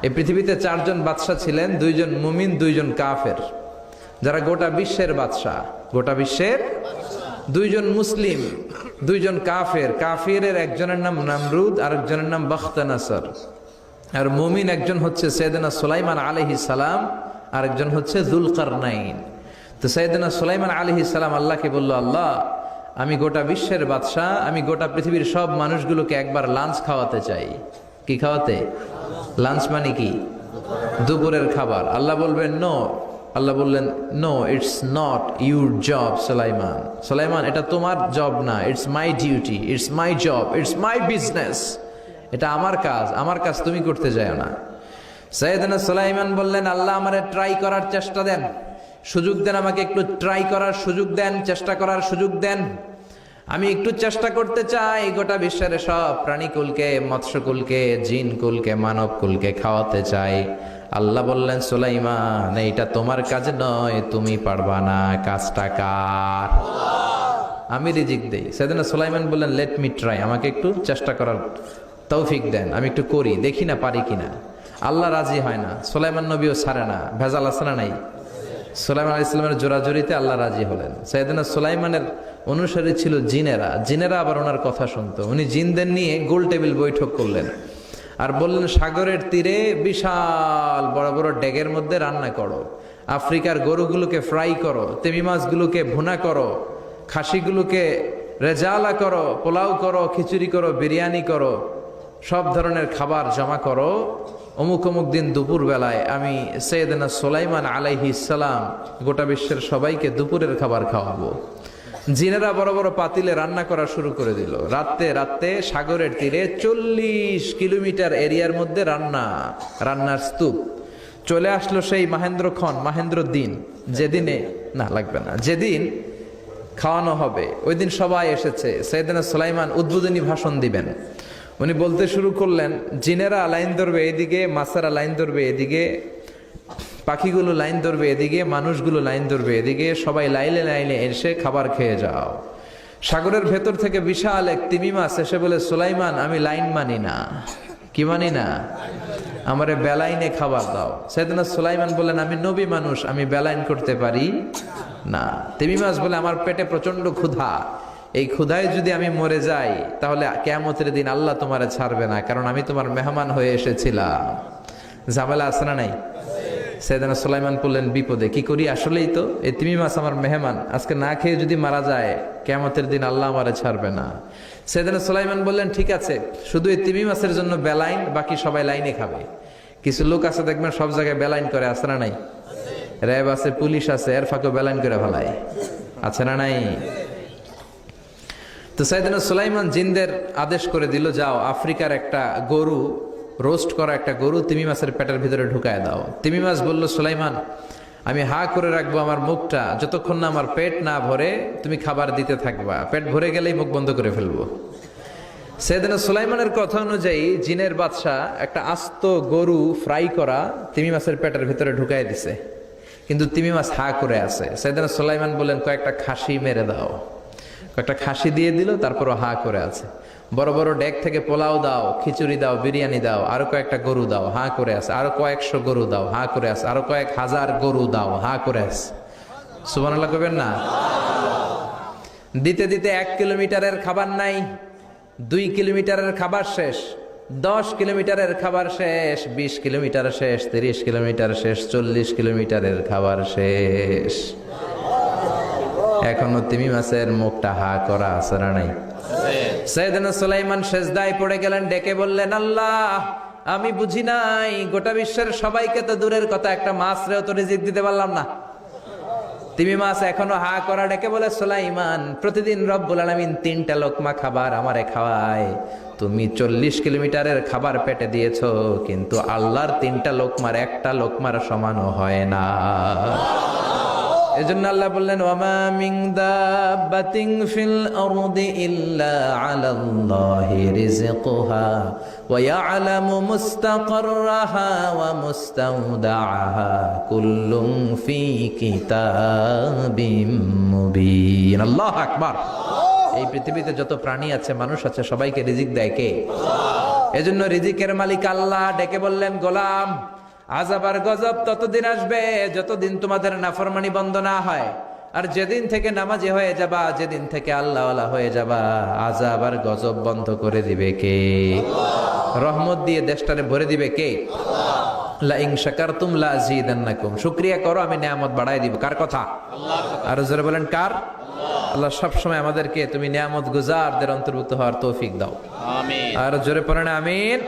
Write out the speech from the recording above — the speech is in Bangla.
এই পৃথিবীতে চারজন বাদশা ছিলেন, দুইজন মুমিন, দুইজন কাফের, যারা গোটা বিশ্বের বাদশা। গোটা বিশ্বের দুইজন মুসলিম, দুইজন কাফের। কাফিরের একজনের নাম নামরুদ, আরেকজনের নাম বখতানাসর। আর মুমিন একজন হচ্ছে সৈয়দনা সুলাইমান আলাইহিস সালাম, আরেকজন হচ্ছে যুলকারনাইন। তো সৈয়দনা সুলাইমান আলাইহিস সালাম আল্লাহকে বলল, আল্লাহ, আমি গোটা বিশ্বের বাদশাহ, আমি গোটা পৃথিবীর সব মানুষগুলোকে একবার লাঞ্চ খাওয়াতে চাই। কি খাওয়াতে? লাঞ্চ মানে কি? দুপুরের খাবার। আল্লাহ বলবেন নো। আল্লাহ বললেন, no, it's not your job Sulaiman. Sulaiman, এটা তোমার জব না, it's my duty, it's my job, it's my business. এটা আমার কাজ, আমার কাজ তুমি করতে যাও না। সাইয়েদনা সুলাইমান বললেন, আল্লাহ, আমারে ট্রাই করার চেষ্টা দেন, সুযোগ দেন, আমাকে একটু ট্রাই করার সুযোগ দেন, চেষ্টা করার সুযোগ দেন। আমি একটু চেষ্টা করতে চাই গোটা বিশ্বের সব প্রাণীকুলকে, মৎস্যকুলকে, জিনকুলকে, মানবকুলকে খাওয়াতে চাই। আল্লাহ বললেন, সুলাইমান, এইটা তোমার কাজ নয়, তুমি পারবা না, কাজটা কার? আমি রিজিক দেই। সেদিন সুলাইমান বললেন, লেট মি ট্রাই, আমাকে একটু চেষ্টা করার তৌফিক দেন, আমি একটু করি, দেখি না পারি কিনা। আল্লাহ রাজি হয় না, সুলাইমান নবীও ছাড়ে না। ভেজাল আছে না নাই? সুলাইমান আলাইহিস সালামের জোরাজুরিতে আল্লাহ রাজি হলেন। সাইয়েদনা সুলাইমানের অনুসারী ছিল জিনেরা। জিনেরা আবার ওনার কথা শুনতো। উনি জিনদের নিয়ে গোল টেবিল বৈঠক করলেন আর বললেন, সাগরের তীরে বিশাল বড় বড় ডেগের মধ্যে রান্না করো, আফ্রিকার গরুগুলোকে ফ্রাই করো, তিমি মাছগুলোকে ভুনা করো, খাসিগুলোকে রেজালা করো, পোলাও করো, খিচুড়ি করো, বিরিয়ানি করো, সব ধরনের খাবার জমা করো। অমুক অমুক দিন দুপুর বেলায় আমি সৈয়দনা সুলাইমান আলাইহিস সালাম গোটা বিশ্বের সবাইকে দুপুরের খাবার খাওয়াবো। জিনেরা বড় বড় পাতিলে রান্না করা শুরু করে দিল। রাতে সাগরের তীরে 40 কিলোমিটার এরিয়ার মধ্যে রান্নার স্তূপ। চলে আসলো সেই মাহেন্দ্র দিন, যেদিনে না লাগবে না, যেদিন খাওয়ানো হবে ওই দিন সবাই এসেছে। সৈয়দনা সুলাইমান উদ্বোধনী ভাষণ দিবেন। উনি বলতে শুরু করলেন, জিনেরা লাইন ধরবে এদিকে, মাছেরা লাইন ধরবে এদিকে, পাখিগুলো লাইন ধরবে এদিকে, মানুষগুলো লাইন ধরবে এদিকে, সবাই লাইনে লাইনে এসে খাবার খেয়ে যাও। সাগরের ভেতর থেকে বিশাল এক তিমি মাছ এসে বলে, সুলাইমান, আমি লাইন মানি না। কি মানি না? আমারে বেলাইনে খাবার দাও। সাইয়েদনা সুলাইমান বললেন, আমি নবী মানুষ, আমি বেলাইন করতে পারি না। তিমি মাছ বলে, আমার পেটে প্রচন্ড ক্ষুধা, এই ক্ষুধায় যদি আমি মরে যাই তাহলে কিয়ামতের দিন আল্লাহ তোমারে ছাড়বে না, কারণ আমি তোমার মেহমান হয়ে এসেছিলাম। ঝামেলা আছে না নাই? সাইয়েদনা সুলাইমান বললেন, বিপদে কি করি? আসলেই তো এই তিমি মাছ আমার মেহমান, আজকে না খেয়ে যদি মারা যায় কিয়ামতের দিন আল্লাহ আমারে ছাড়বে না। সাইয়েদনা সুলাইমান বললেন, ঠিক আছে, শুধু এই তিমি মাছের জন্য বেলাইন, বাকি সবাই লাইনে খাবে। কিছু লোক আছে দেখবেন সব জায়গায় বেলাইন করে, আছে না নাই? র্যাব আছে, পুলিশ আছে, এর ফাঁকে বেলাইন করে ফেলায়, আছে না নাই? তো সাইয়েদনা সুলাইমান জিনদের আদেশ করে দিল, যাও আফ্রিকার একটা গরু, রোস্ট করা একটা গরু তিমি মাছের পেটের ভিতরে ঢুকায় দাও। তিমি মাছ বলল, সুলাইমান, আমি হা করে রাখবো আমার মুখটা, যতক্ষণ না আমার পেট না ভরে তুমি খাবার দিতে থাকবা, পেট ভরে গেলেই মুখ বন্ধ করে ফেলবো। সাইয়েদনা সুলাইমানের কথা অনুযায়ী জিনের বাদশাহ একটা আস্ত গরু ফ্রাই করা তিমি মাছের পেটের ভিতরে ঢুকাই দিছে, কিন্তু তিমি মাছ হা করে আছে। সাইয়েদনা সুলাইমান বললেন, কয়েকটা খাসি মেরে দাও। একটা খাসি দিয়ে দিল, তারপরও হা করে আছে। বড় বড় ডেক থেকে পোলাও দাও, খিচুড়ি দাও, বিরিয়ানি দাও, আরো কয়েকটা গরু দাও, হা করে আছে। আরো কয়েকশো গরু দাও, হা করে আছে। আরো কয়েক হাজার গরু দাও, হা করে আছে। সুবহানাল্লাহ কইবেন না? দিতে দিতে 1 কিলোমিটারের খাবার নাই, 2 কিলোমিটারের খাবার শেষ, 10 কিলোমিটারের খাবার শেষ, 20 কিলোমিটার শেষ, 30 কিলোমিটার শেষ, 40 কিলোমিটারের খাবার শেষ। এখনো তিমি মাছের মুখটা হা করা আছে না নাই? সাইয়েদনা সুলাইমান সেজদায় পড়ে গেলেন, ডেকে বললেন, আল্লাহ, আমি বুঝি নাই, গোটা বিশ্বের সবাইকে তো দূরের কথা, একটা মাছরেও তো রিজিক দিতে পারলাম না। তিমি মাছ এখনো হা করা, ডেকে বলে, সুলাইমান, প্রতিদিন রব্বুল আলামিন 3টা লোকমা খাবার আমারে খাওয়ায়, তুমি 40 কিলোমিটারের খাবার পেটে দিয়েছো, কিন্তু আল্লাহর 3টা লোকমার একটা লোকমার সমানও হয় না। এজন্য আল্লাহ বললেন, ওয়ামা মিন দাব্বাতিন ফিল আরদি ইল্লা আলাল্লাহি রিজকুহা ওয়া ইয়ালামু মুস্তাকাররাহা ওয়া মুস্তাওদাআহা কুল্লুন ফি কিতাবিম মুবিন। আল্লাহু আকবার। এই পৃথিবীতে যত প্রাণী আছে, মানুষ আছে, সবাইকে রিজিক দেয় কে? এজন্য রিজিকের মালিক আল্লাহ ডেকে বললেন, গোলাম আযাব আর গজব ততদিন আসবে যতদিন তোমাদের নাফরমানি বন্ধ না হয়। আর যেদিন থেকে নামাজি হয়ে যাবা, যেদিন থেকে আল্লাহওয়ালা হয়ে যাবা, আযাব আর গজব বন্ধ করে দিবে কে? রহমত দিয়ে দেশটারে ভরে দিবে কে? লা ইন শাকারতুম লা আযীদান্নাকুম। শুকরিয়া করো, আমি নিয়ামত বাড়ায় দিব। কার কথা? আর জোরে বলেন কার? আল্লাহ সব সময় আমাদেরকে তুমি নিয়ামত গুজারদের অন্তর্ভুক্ত হওয়ার তৌফিক দাও। আমিন। আর জোরে পড়েন আমিন।